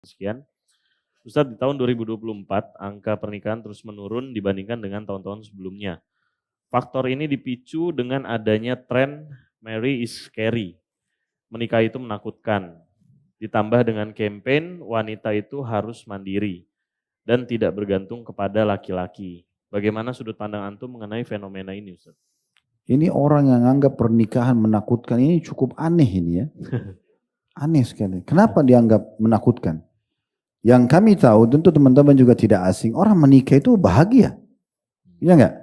sekian. Ustadz, di tahun 2024 angka pernikahan terus menurun dibandingkan dengan tahun-tahun sebelumnya. Faktor ini dipicu dengan adanya tren marry is scary. Menikah itu menakutkan. Ditambah dengan campaign wanita itu harus mandiri dan tidak bergantung kepada laki-laki. Bagaimana sudut pandang antum mengenai fenomena ini, Ustaz? Ini orang yang anggap pernikahan menakutkan ini cukup aneh ini ya. Aneh sekali. Kenapa dianggap menakutkan? Yang kami tahu, tentu teman-teman juga tidak asing, orang menikah itu bahagia. Iya enggak?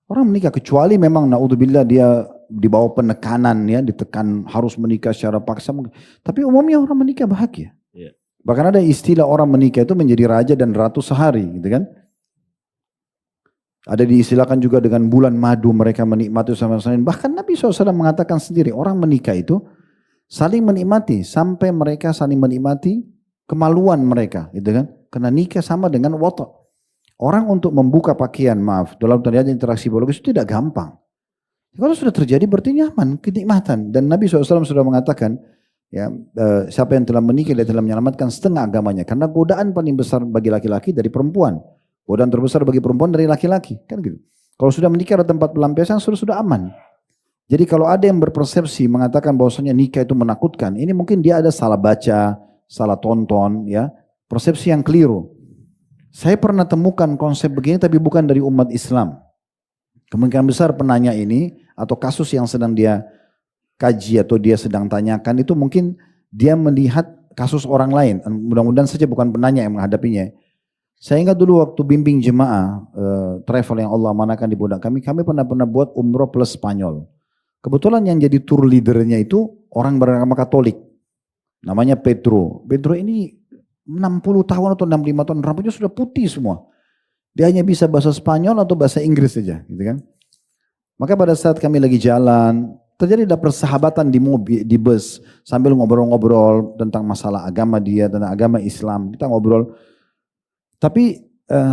Orang menikah kecuali memang naudzubillah dia di bawah penekanan ya, ditekan harus menikah secara paksa. Tapi umumnya orang menikah bahagia. Yeah. Bahkan ada istilah orang menikah itu menjadi raja dan ratu sehari gitu kan. Ada diistilahkan juga dengan bulan madu mereka menikmati sama-sama. Bahkan Nabi SAW mengatakan sendiri orang menikah itu saling menikmati sampai mereka saling menikmati kemaluan mereka gitu kan. Karena nikah sama dengan wata'. Orang untuk membuka pakaian dalam terjadi interaksi biologis itu tidak gampang. Kalau sudah terjadi berarti nyaman, kenikmatan. Dan Nabi SAW sudah mengatakan ya, siapa yang telah menikah dia telah menyelamatkan setengah agamanya. Karena godaan paling besar bagi laki-laki dari perempuan. Godaan terbesar bagi perempuan dari laki-laki, kan gitu. Kalau sudah menikah ada tempat pelampiasan sudah aman. Jadi kalau ada yang berpersepsi mengatakan bahwasanya nikah itu menakutkan, ini mungkin dia ada salah baca, salah tonton, ya, persepsi yang keliru. Saya pernah temukan konsep begini tapi bukan dari umat Islam. Kemungkinan besar penanya ini atau kasus yang sedang dia kaji atau dia sedang tanyakan itu mungkin dia melihat kasus orang lain. Mudah-mudahan saja bukan penanya yang menghadapinya. Saya ingat dulu waktu bimbing jemaah travel yang Allah manakan di budak kami pernah buat umroh plus Spanyol. Kebetulan yang jadi tour leadernya itu orang beragama Katolik. Namanya Pedro. Pedro ini 60 tahun atau 65 tahun, rambutnya sudah putih semua. Dia hanya bisa bahasa Spanyol atau bahasa Inggris saja, gitu kan. Maka pada saat kami lagi jalan, terjadi persahabatan di mobil, di bus, sambil ngobrol-ngobrol tentang masalah agama dia, tentang agama Islam. Kita ngobrol. Tapi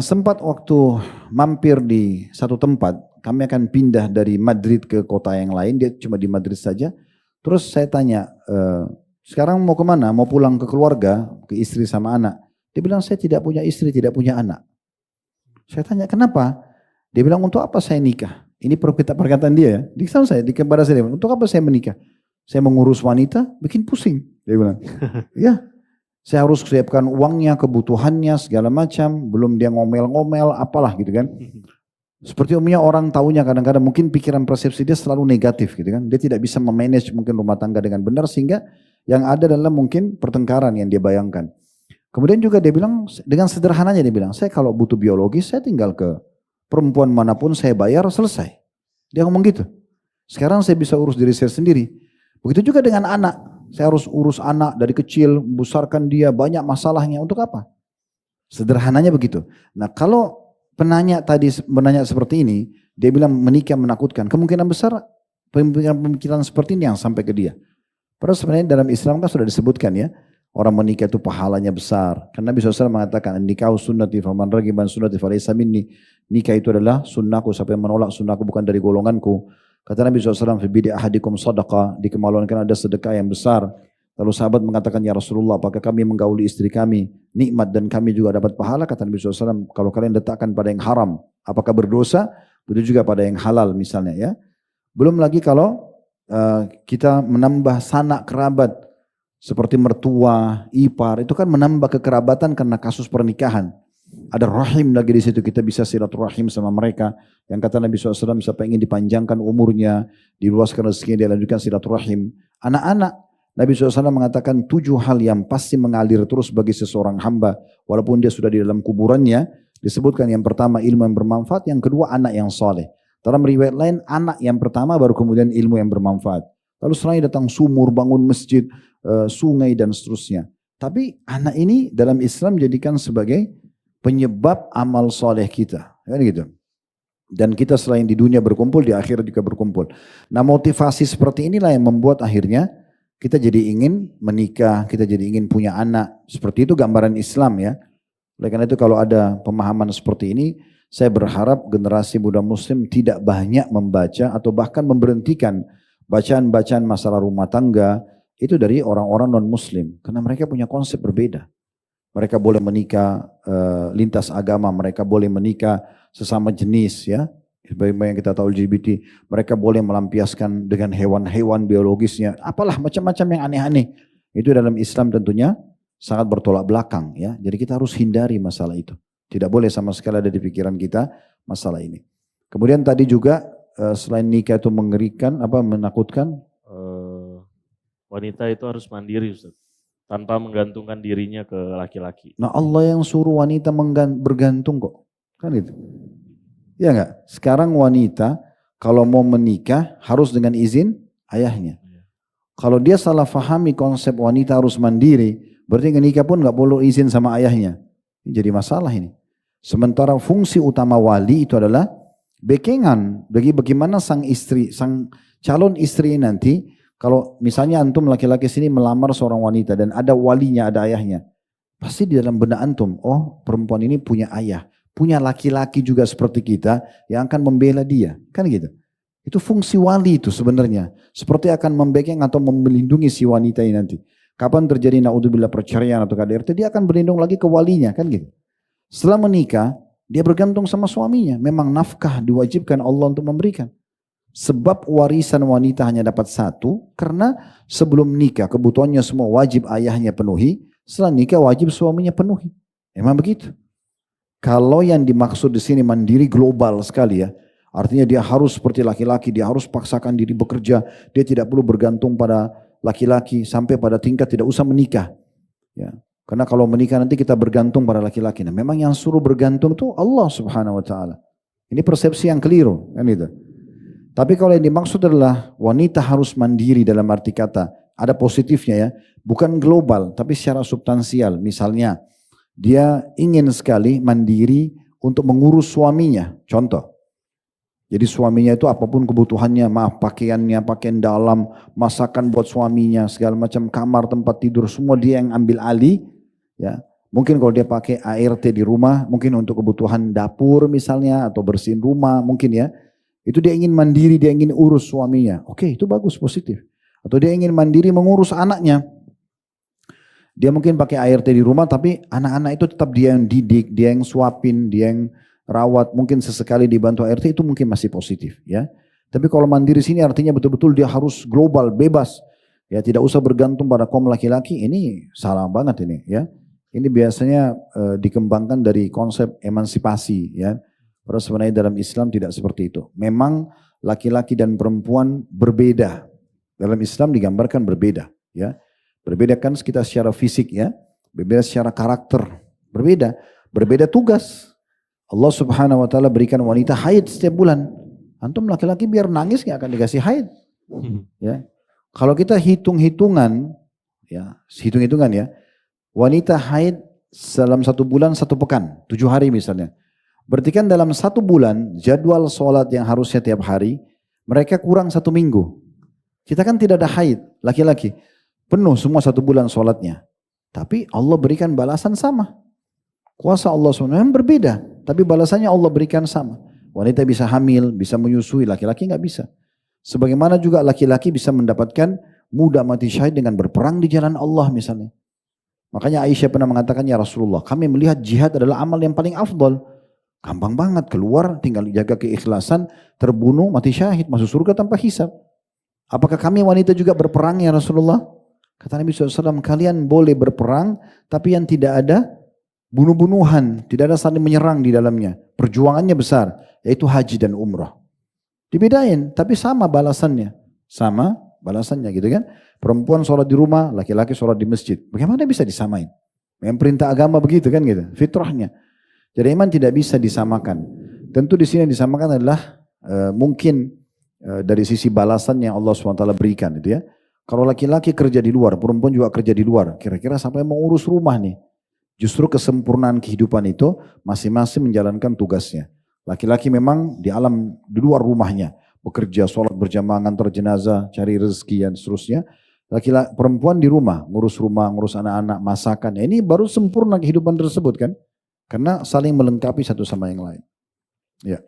sempat waktu mampir di satu tempat, kami akan pindah dari Madrid ke kota yang lain, dia cuma di Madrid saja. Terus saya tanya, sekarang mau kemana? Mau pulang ke keluarga, ke istri sama anak? Dia bilang, saya tidak punya istri, tidak punya anak. Saya tanya, kenapa? Dia bilang, untuk apa saya nikah? Ini perkataan dia ya. Kepada saya, untuk apa saya menikah? Saya mengurus wanita, bikin pusing. Dia bilang, ya. Saya harus siapkan uangnya, kebutuhannya, segala macam. Belum dia ngomel-ngomel, apalah gitu kan. Seperti umumnya orang taunya kadang-kadang mungkin pikiran persepsi dia selalu negatif gitu kan. Dia tidak bisa memanage mungkin rumah tangga dengan benar sehingga yang ada adalah mungkin pertengkaran yang dia bayangkan. Kemudian juga dia bilang, dengan sederhananya dia bilang, saya kalau butuh biologis saya tinggal ke perempuan manapun saya bayar selesai. Dia ngomong gitu. Sekarang saya bisa urus diri saya sendiri. Begitu juga dengan anak. Saya harus urus anak dari kecil, membesarkan dia, banyak masalahnya. Untuk apa? Sederhananya begitu. Nah kalau penanya tadi menanya seperti ini, dia bilang menikah menakutkan. Kemungkinan besar pemikiran seperti ini yang sampai ke dia. Padahal sebenarnya dalam Islam kan sudah disebutkan ya, orang menikah itu pahalanya besar. Karena Nabi SAW mengatakan, nikah sunnati faman ragiban sunnati falaysa minni. Nikah itu adalah sunnahku, siapa yang menolak sunnahku bukan dari golonganku. Kata Nabi SAW, fi bidi ahadikum sadaqah, di kemaluan kan ada sedekah yang besar. Lalu sahabat mengatakan, ya Rasulullah, apakah kami menggauli istri kami nikmat dan kami juga dapat pahala? Kata Nabi SAW, kalau kalian letakkan pada yang haram, apakah berdosa? Begitu juga pada yang halal misalnya ya. Belum lagi kalau kita menambah sanak kerabat, seperti mertua, ipar, itu kan menambah kekerabatan karena kasus pernikahan. Ada rahim lagi di situ, kita bisa silaturahim sama mereka. Yang kata Nabi SAW, siapa ingin dipanjangkan umurnya, diluaskan rezekinya, dia lanjutkan silaturahim. Anak-anak, Nabi SAW mengatakan 7 hal yang pasti mengalir terus bagi seseorang hamba, walaupun dia sudah di dalam kuburannya. Disebutkan yang pertama ilmu yang bermanfaat, yang kedua anak yang soleh. Dalam riwayat lain, anak yang pertama baru kemudian ilmu yang bermanfaat. Lalu setelahnya datang sumur, bangun masjid, sungai dan seterusnya. Tapi anak ini dalam Islam jadikan sebagai penyebab amal soleh kita, kan gitu. Dan kita selain di dunia berkumpul, di akhirat juga berkumpul. Nah motivasi seperti inilah yang membuat akhirnya kita jadi ingin menikah, kita jadi ingin punya anak. Seperti itu gambaran Islam ya. Oleh karena itu kalau ada pemahaman seperti ini, saya berharap generasi muda muslim tidak banyak membaca atau bahkan memberhentikan bacaan-bacaan masalah rumah tangga, itu dari orang-orang non-muslim. Karena mereka punya konsep berbeda. Mereka boleh menikah lintas agama, mereka boleh menikah sesama jenis ya. Sebagai yang kita tahu LGBT, mereka boleh melampiaskan dengan hewan-hewan biologisnya. Apalah macam-macam yang aneh-aneh. Itu dalam Islam tentunya sangat bertolak belakang ya. Jadi kita harus hindari masalah itu. Tidak boleh sama sekali ada di pikiran kita masalah ini. Kemudian tadi juga selain nikah itu mengerikan, menakutkan. Wanita itu harus mandiri Ustaz, tanpa menggantungkan dirinya ke laki-laki. Nah Allah yang suruh wanita bergantung kok. Kan itu. Ya enggak? Sekarang wanita kalau mau menikah harus dengan izin ayahnya. Kalau dia salah fahami konsep wanita harus mandiri, berarti nikah pun enggak perlu izin sama ayahnya. Ini jadi masalah ini. Sementara fungsi utama wali itu adalah backingan bagi bagaimana sang calon istri nanti, kalau misalnya antum laki-laki sini melamar seorang wanita dan ada walinya, ada ayahnya, pasti di dalam benak antum, oh perempuan ini punya ayah, punya laki-laki juga seperti kita yang akan membela dia, kan gitu. Itu fungsi wali itu sebenarnya, seperti akan membacking atau melindungi si wanita ini nanti. Kapan terjadi naudzubillah perceraian atau KDRT, dia akan berlindung lagi ke walinya, kan gitu. Setelah menikah, dia bergantung sama suaminya. Memang nafkah diwajibkan Allah untuk memberikan. Sebab warisan wanita hanya dapat satu, karena sebelum nikah kebutuhannya semua wajib ayahnya penuhi, setelah nikah wajib suaminya penuhi. Memang begitu. Kalau yang dimaksud di sini mandiri global sekali ya, artinya dia harus seperti laki-laki, dia harus paksakan diri bekerja, dia tidak perlu bergantung pada laki-laki sampai pada tingkat tidak usah menikah. Ya. Karena kalau menikah nanti kita bergantung pada laki-laki. Nah, memang yang suruh bergantung itu Allah Subhanahu wa taala. Ini persepsi yang keliru, kan itu. Tapi kalau yang dimaksud adalah wanita harus mandiri dalam arti kata, ada positifnya ya, bukan global tapi secara substansial. Misalnya dia ingin sekali mandiri untuk mengurus suaminya. Contoh. Jadi suaminya itu apapun kebutuhannya, pakaiannya, pakaian dalam, masakan buat suaminya, segala macam kamar, tempat tidur, semua dia yang ambil alih. Ya, mungkin kalau dia pakai ART di rumah, mungkin untuk kebutuhan dapur misalnya, atau bersihin rumah mungkin ya. Itu dia ingin mandiri, dia ingin urus suaminya. Oke, itu bagus, positif. Atau dia ingin mandiri mengurus anaknya. Dia mungkin pakai ART di rumah, tapi anak-anak itu tetap dia yang didik, dia yang suapin, dia yang rawat, mungkin sesekali dibantu ART, itu mungkin masih positif ya. Tapi kalau mandiri sini artinya betul-betul dia harus global, bebas. Ya, tidak usah bergantung pada kaum laki-laki, ini salah banget ini ya. Ini biasanya dikembangkan dari konsep emansipasi ya. Padahal sebenarnya dalam Islam tidak seperti itu. Memang laki-laki dan perempuan berbeda. Dalam Islam digambarkan berbeda ya. Berbeda kan kita secara fisik ya, berbeda secara karakter, berbeda. Berbeda tugas. Allah Subhanahu wa taala berikan wanita haid setiap bulan. Antum laki-laki biar nangis nggak akan dikasih haid. Ya. Kalau kita hitung-hitungan ya, wanita haid dalam 1 bulan 1 pekan, 7 hari misalnya. Berarti kan dalam 1 bulan jadwal sholat yang harusnya tiap hari, mereka kurang 1 minggu. Kita kan tidak ada haid, laki-laki. Penuh semua 1 bulan sholatnya. Tapi Allah berikan balasan sama. Kuasa Allah SWT memang berbeda, tapi balasannya Allah berikan sama. Wanita bisa hamil, bisa menyusui, laki-laki nggak bisa. Sebagaimana juga laki-laki bisa mendapatkan mudah mati syahid dengan berperang di jalan Allah misalnya. Makanya Aisyah pernah mengatakan, ya Rasulullah, kami melihat jihad adalah amal yang paling afdal. Gampang banget, keluar tinggal jaga keikhlasan, terbunuh, mati syahid, masuk surga tanpa hisab. Apakah kami wanita juga berperang ya Rasulullah? Kata Nabi SAW, kalian boleh berperang, tapi yang tidak ada bunuh-bunuhan, tidak ada saling menyerang di dalamnya. Perjuangannya besar, yaitu haji dan umrah. Dibedain, tapi sama balasannya. Sama balasannya gitu kan. Perempuan sholat di rumah, laki-laki sholat di masjid. Bagaimana bisa disamain? Yang perintah agama begitu kan gitu, fitrahnya. Jadi iman tidak bisa disamakan. Tentu di sini yang disamakan adalah mungkin dari sisi balasan yang Allah SWT berikan gitu ya. Kalau laki-laki kerja di luar, perempuan juga kerja di luar. Kira-kira sampai mau urus rumah nih. Justru kesempurnaan kehidupan itu masing-masing menjalankan tugasnya. Laki-laki memang di luar rumahnya. Bekerja, sholat berjamaah, ngantar jenazah, cari rezeki dan seterusnya. Laki-laki, perempuan di rumah, ngurus anak-anak, masakan. Ini baru sempurna kehidupan tersebut kan. Karena saling melengkapi satu sama yang lain. Ya.